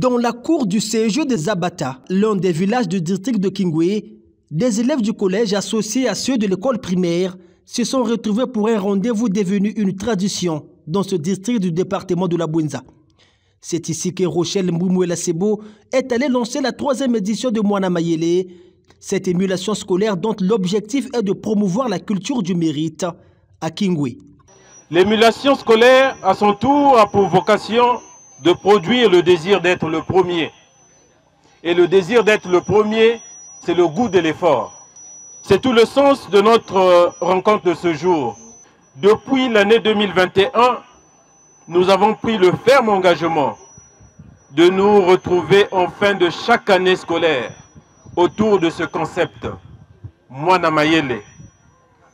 Dans la cour du CEG de Zabata, l'un des villages du district de Kingwe, des élèves du collège associés à ceux de l'école primaire se sont retrouvés pour un rendez-vous devenu une tradition dans ce district du département de la Bouenza. C'est ici que Rochelle Mboumouela Sebo est allé lancer la 3e édition de Mwana Mayele, cette émulation scolaire dont l'objectif est de promouvoir la culture du mérite à Kingwe. L'émulation scolaire, à son tour, a pour vocation de produire le désir d'être le premier. Et le désir d'être le premier, c'est le goût de l'effort. C'est tout le sens de notre rencontre de ce jour. Depuis l'année 2021, nous avons pris le ferme engagement de nous retrouver en fin de chaque année scolaire autour de ce concept, Mwana Mayele,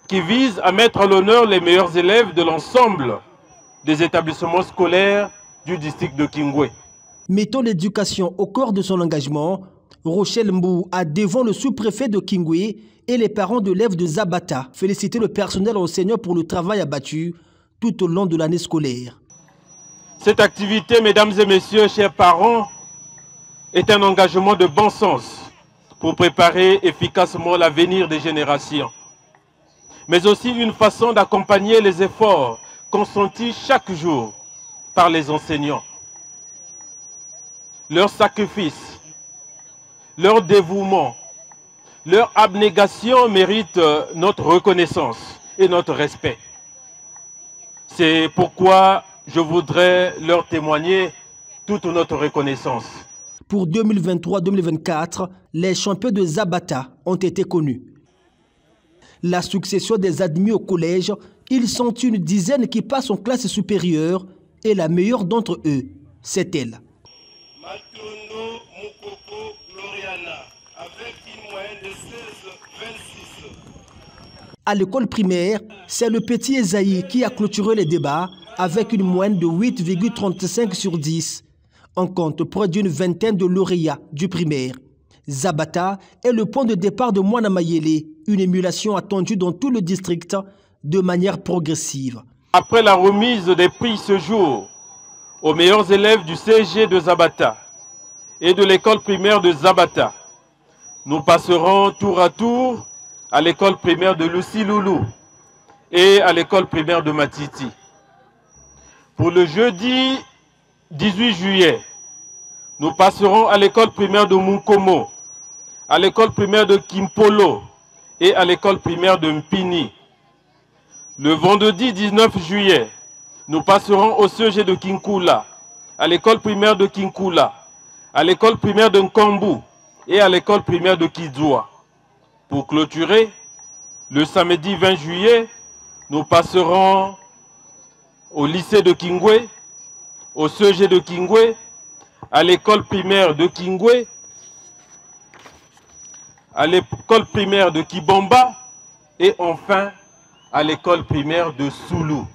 qui vise à mettre à l'honneur les meilleurs élèves de l'ensemble des établissements scolaires du district de Kingwe. Mettant l'éducation au cœur de son engagement, Rochelle Mbou a devant le sous-préfet de Kingwe et les parents d'élèves de Zabata félicité le personnel enseignant pour le travail abattu tout au long de l'année scolaire. Cette activité, mesdames et messieurs, chers parents, est un engagement de bon sens pour préparer efficacement l'avenir des générations, mais aussi une façon d'accompagner les efforts consentis chaque jour par les enseignants. Leur sacrifice, leur dévouement, leur abnégation méritent notre reconnaissance et notre respect. C'est pourquoi je voudrais leur témoigner toute notre reconnaissance. Pour 2023-2024, les champions de Zabata ont été connus. La succession des admis au collège, ils sont une dizaine qui passent en classe supérieure et la meilleure d'entre eux, c'est elle. À l'école primaire, c'est le petit Esaïe qui a clôturé les débats avec une moyenne de 8,35 sur 10. On compte près d'une vingtaine de lauréats du primaire. Zabata est le point de départ de Mwana Mayele, une émulation attendue dans tout le district de manière progressive. Après la remise des prix ce jour aux meilleurs élèves du CEG de Zabata et de l'école primaire de Zabata, nous passerons tour à tour à l'école primaire de Lucy Loulou et à l'école primaire de Matiti. Pour le jeudi 18 juillet, nous passerons à l'école primaire de Munkomo, à l'école primaire de Kimpolo et à l'école primaire de Mpini. Le vendredi 19 juillet, nous passerons au CEG de Kinkula, à l'école primaire de Kinkula, à l'école primaire de Nkambu et à l'école primaire de Kidzoua. Pour clôturer, le samedi 20 juillet, nous passerons au lycée de Kingwe, au CEG de Kingwe, à l'école primaire de Kingwe, à l'école primaire de Kibomba et enfin à l'école primaire de Soulou.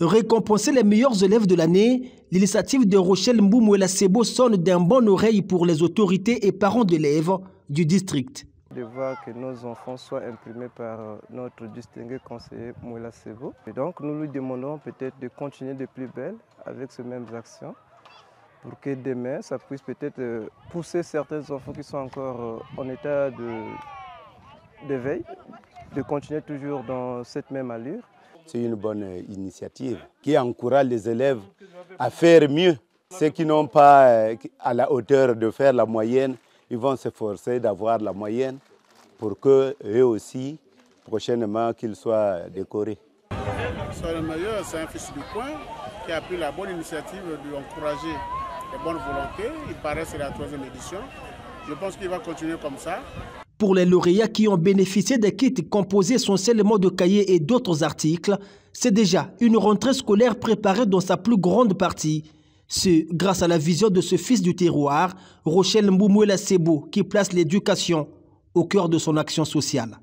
Récompenser les meilleurs élèves de l'année, l'initiative de Rochelle Mboumouela Sebo sonne d'un bon oreille pour les autorités et parents d'élèves du district. De voir que nos enfants soient imprimés par notre distingué conseiller Mouela Sebo. Et donc nous lui demandons peut-être de continuer de plus belle avec ces mêmes actions pour que demain ça puisse peut-être pousser certains enfants qui sont encore en état d'éveil de continuer toujours dans cette même allure. C'est une bonne initiative qui encourage les élèves à faire mieux. Ceux qui n'ont pas à la hauteur de faire la moyenne, ils vont s'efforcer d'avoir la moyenne pour qu'eux aussi, prochainement, qu'ils soient décorés. Le meilleur, c'est un fils du coin qui a pris la bonne initiative d'encourager les bonnes volontés. Il paraît que c'est la 3e édition. Je pense qu'il va continuer comme ça. Pour les lauréats qui ont bénéficié des kits composés essentiellement de cahiers et d'autres articles, c'est déjà une rentrée scolaire préparée dans sa plus grande partie. C'est grâce à la vision de ce fils du terroir, Rochelle Mboumouela Sebo, qui place l'éducation au cœur de son action sociale.